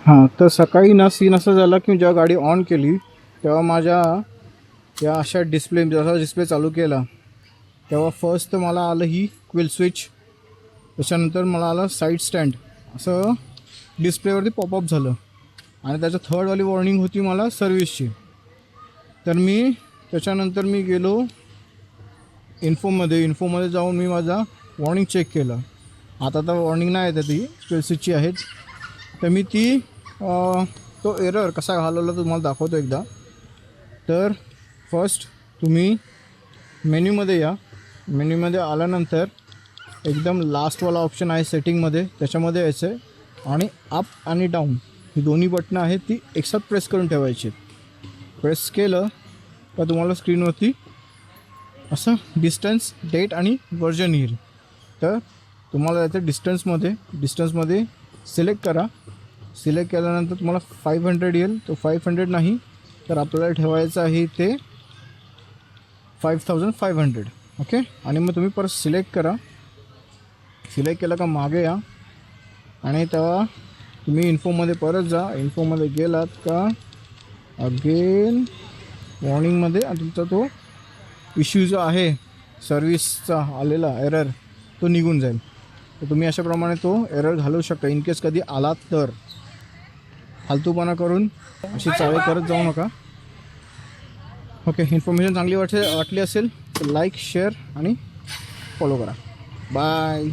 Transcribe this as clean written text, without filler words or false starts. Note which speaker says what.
Speaker 1: हां, तर सकाळी ना सीन असा झाला की जेव्हा गाडी ऑन केली तेव्हा माझ्या या अशा डिस्प्ले जसा डिस्प्ले चालू केला तेव्हा फर्स्ट तर मला आलं ही क्विल स्विच, त्याच्यानंतर मला आलं साईड स्टँड असं डिस्प्लेवरती पॉपअप झालं आणि त्याचं थर्डवाली वॉर्निंग होती मला सर्व्हिसची. तर मी त्याच्यानंतर मी गेलो इन्फोमध्ये जाऊन मी माझा वॉर्निंग चेक केलं. आता तर वॉर्निंग नाही आहे ती क्विल स्विचची आहेत. तर मी ती तो एरर कसा घालवला तुम्हाला दाखवतो एकदा. तर फर्स्ट तुम्ही मेन्यूमध्ये या. मेन्यूमध्ये आल्यानंतर एकदम लास्टवाला ऑप्शन आहे सेटिंगमध्ये, त्याच्यामध्ये यायचं आहे आणि अप आणि डाऊन ही दोन्ही बटणं आहेत ती एकसाथ प्रेस करून ठेवायची. प्रेस केलं का तुम्हाला स्क्रीनवरती असं डिस्टन्स, डेट आणि वर्जन येईल. तर तुम्हाला याचं डिस्टन्समध्ये सिलेक्ट करा. सिलेक्ट केल्यानंतर तुम्हाला 500 येईल. तो 500 नाही तर आपल्याला ठेवायचं आहे ते 5500. ओके. आणि मग तुम्ही परत सिलेक्ट करा. सिलेक्ट केलं का मागे या आणि तेव्हा तुम्ही इन्फोमध्ये परत जा. इन्फोमध्ये गेलात का अगेन वॉर्निंगमध्ये आणि तुमचा तो इश्यू जो आहे सर्व्हिसचा आलेला एरर तो निघून जाईल. तर तुम्ही अशाप्रमाणे तो एरर घालवू शकता. इन केस कधी आलात तर फालतूपणा करून अशी चाळे करत जाऊ नका. ओके. इन्फॉर्मेशन चांगली वाटली असेल तर लाईक, शेअर आणि फॉलो करा. बाय.